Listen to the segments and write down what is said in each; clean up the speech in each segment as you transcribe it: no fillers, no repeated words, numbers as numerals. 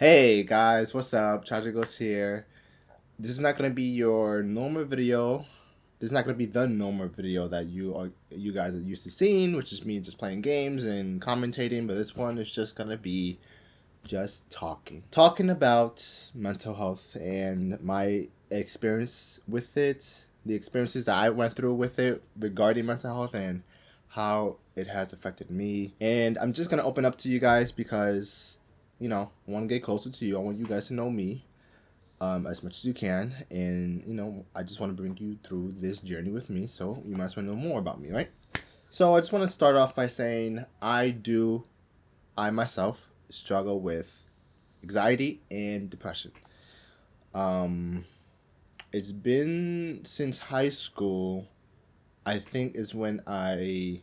Hey guys, what's up? Tragicos here. This is not gonna be your normal video. This is not gonna be the normal video that you guys are used to seeing, which is me just playing games and commentating. But this one is just gonna be just talking about mental health and my experience with it, the experiences that I went through with it regarding mental health and how it has affected me. And I'm just gonna open up to you guys because I want to get closer to you. I want you guys to know me as much as you can, and I just want to bring you through this journey with me, so you might as well know more about me, right? So I just want to start off by saying I myself struggle with anxiety and depression. Um, it's been since high school. I think is when I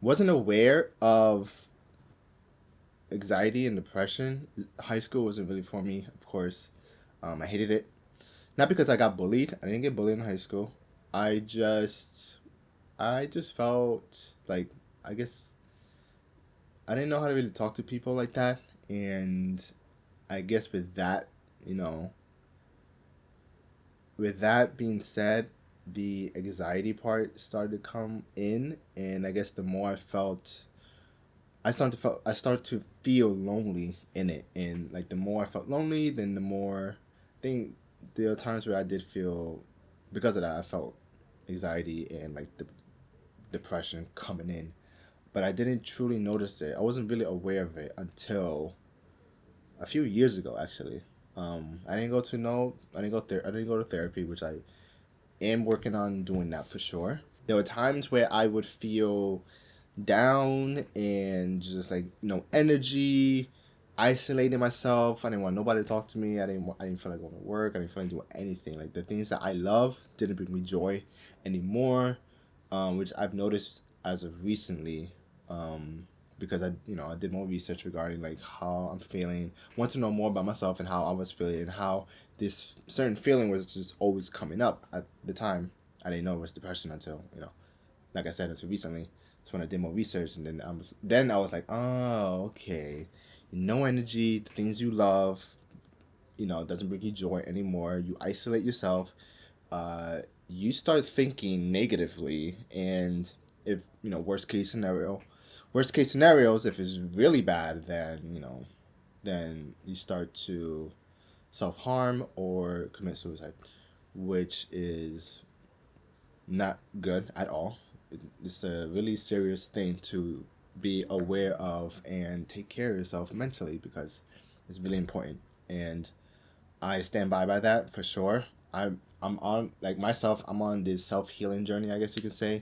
wasn't aware of anxiety and depression. High school wasn't really for me, of course. I hated it. Not because I got bullied. I didn't get bullied in high school. I just, I just felt like, I guess I didn't know how to really talk to people like that, and I guess with that, you know, with that being said, the anxiety part started to come in, and I guess the more I started to feel lonely in it, and like the more I felt lonely, then the more I think there are times where I did feel because of that I felt anxiety and like the depression coming in, but I didn't truly notice it. I wasn't really aware of it until a few years ago, actually. I didn't go to therapy, which I am working on doing that for sure. There were times where I would feel down and just like energy, isolating myself. I didn't want nobody to talk to me. I didn't feel like going to work. I didn't feel like doing anything. Like the things that I love didn't bring me joy anymore, which I've noticed as of recently. Because I did more research regarding like how I'm feeling, want to know more about myself and how I was feeling and how this certain feeling was just always coming up at the time. I didn't know it was depression until like I said, until recently. That's when I did more research, and then I was like, oh, okay, no energy, the things you love, doesn't bring you joy anymore. You isolate yourself. Uh, you start thinking negatively, and if worst case scenarios, if it's really bad, then you start to self harm or commit suicide, which is not good at all. It's a really serious thing to be aware of and take care of yourself mentally because it's really important. And I stand by that for sure. I'm on like myself. I'm on this self healing journey, I guess you could say.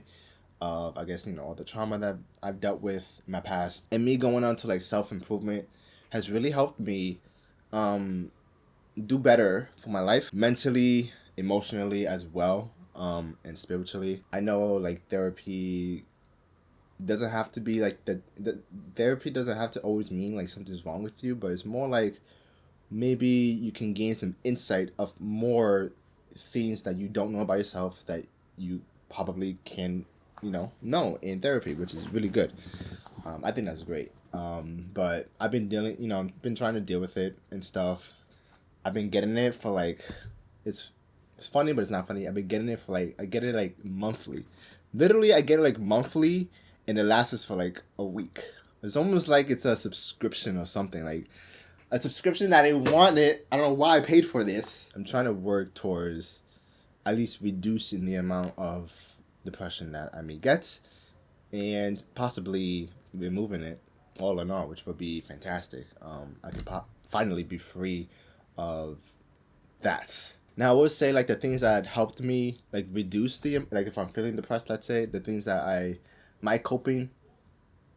Of I guess all the trauma that I've dealt with in my past, and me going on to like self improvement has really helped me um, do better for my life mentally, emotionally as well, and spiritually. I know like therapy doesn't have to be like the therapy doesn't have to always mean like something's wrong with you, but it's more like maybe you can gain some insight of more things that you don't know about yourself that you probably can know in therapy, which is really good. I think that's great. But I've been dealing, I've been trying to deal with it and stuff. I've been getting it for like, it's funny, but it's not funny. I've been getting it for like, I get it like monthly. Literally, I get it like monthly, and it lasts for like a week. It's almost like it's a subscription or something. Like a subscription that I wanted. I don't know why I paid for this. I'm trying to work towards at least reducing the amount of depression that I may get, and possibly removing it all in all, which would be fantastic. I can finally be free of that. Now, I would say like the things that helped me like reduce the like if I'm feeling depressed, let's say the things that my coping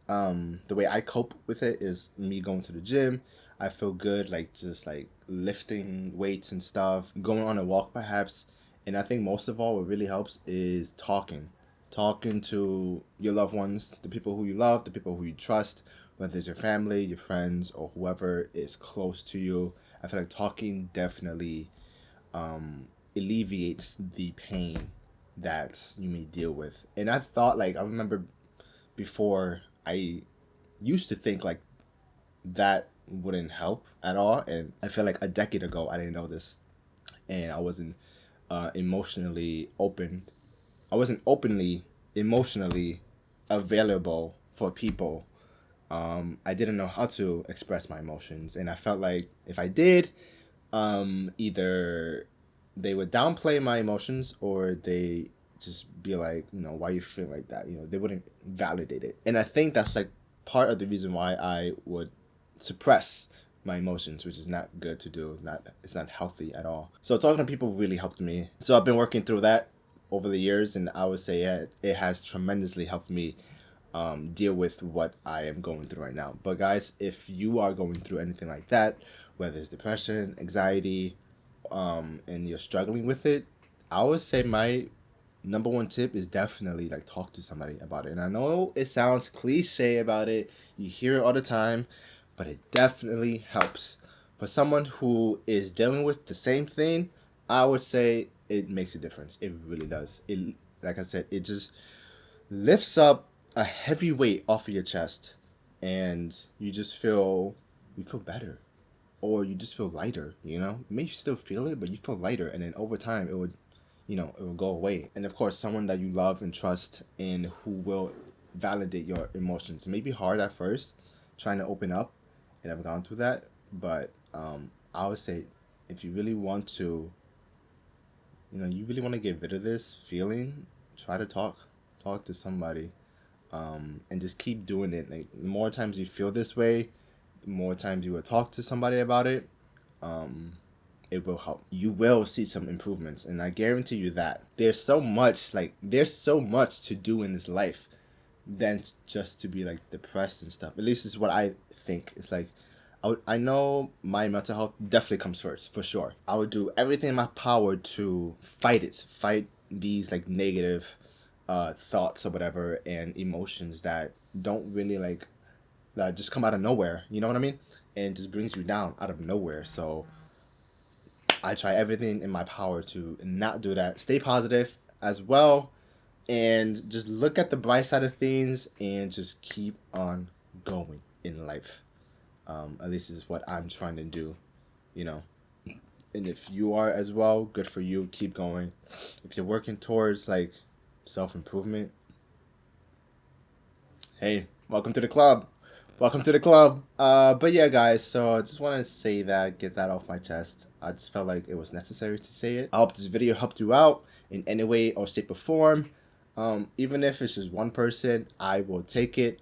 the way I cope with it is me going to the gym. I feel good like just like lifting weights and stuff, going on a walk perhaps. And I think most of all what really helps is talking to your loved ones, the people who you love, the people who you trust, whether it's your family, your friends, or whoever is close to you. I feel like talking definitely alleviates the pain that you may deal with. And I thought like I remember before I used to think like that wouldn't help at all. And I feel like a decade ago I didn't know this, and I wasn't emotionally open. I wasn't openly emotionally available for people. I didn't know how to express my emotions, and I felt like if I did, either they would downplay my emotions or they just be like, why you feel like that? They wouldn't validate it. And I think that's like part of the reason why I would suppress my emotions, which is not good to do. It's not healthy at all. So talking to people really helped me. So I've been working through that over the years, and I would say it has tremendously helped me deal with what I am going through right now. But guys, if you are going through anything like that, whether it's depression, anxiety, and you're struggling with it, I would say my number one tip is definitely like talk to somebody about it. And I know it sounds cliche about it, you hear it all the time, but it definitely helps. For someone who is dealing with the same thing, I would say it makes a difference. It really does. It, like I said, it just lifts up a heavy weight off of your chest, and you feel better, or you just feel lighter. You may still feel it, but you feel lighter, and then over time it will go away. And of course, someone that you love and trust and who will validate your emotions. It may be hard at first trying to open up, and I've gone through that, but I would say if you really want to, you really want to get rid of this feeling, try to talk to somebody, and just keep doing it. Like, the more times you feel this way, the more times you will talk to somebody about it, it will help. You will see some improvements, and I guarantee you that. There's so much to do in this life than just to be like depressed and stuff. At least this is what I think. It's like I know my mental health definitely comes first, for sure. I would do everything in my power to fight these like negative thoughts or whatever, and emotions that don't really that just come out of nowhere. You know what I mean? And just brings you down out of nowhere. So I try everything in my power to not do that. Stay positive as well, and just look at the bright side of things, and just keep on going in life. At least this is what I'm trying to do, And if you are as well, good for you. Keep going. If you're working towards like self-improvement, hey, welcome to the club. Welcome to the club. But yeah, guys, so I just want to say that, get that off my chest. I just felt like it was necessary to say it. I hope this video helped you out in any way or shape or form. Even if it's just one person, I will take it.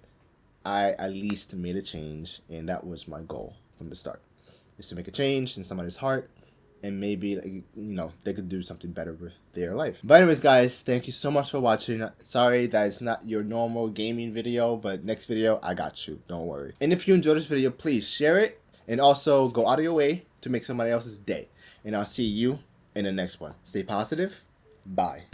I at least made a change, and that was my goal from the start, is to make a change in somebody's heart, and maybe they could do something better with their life. But anyways, guys, thank you so much for watching. Sorry that it's not your normal gaming video, but next video I got you, don't worry. And if you enjoyed this video, please share it, and also go out of your way to make somebody else's day. And I'll see you in the next one. Stay positive. Bye.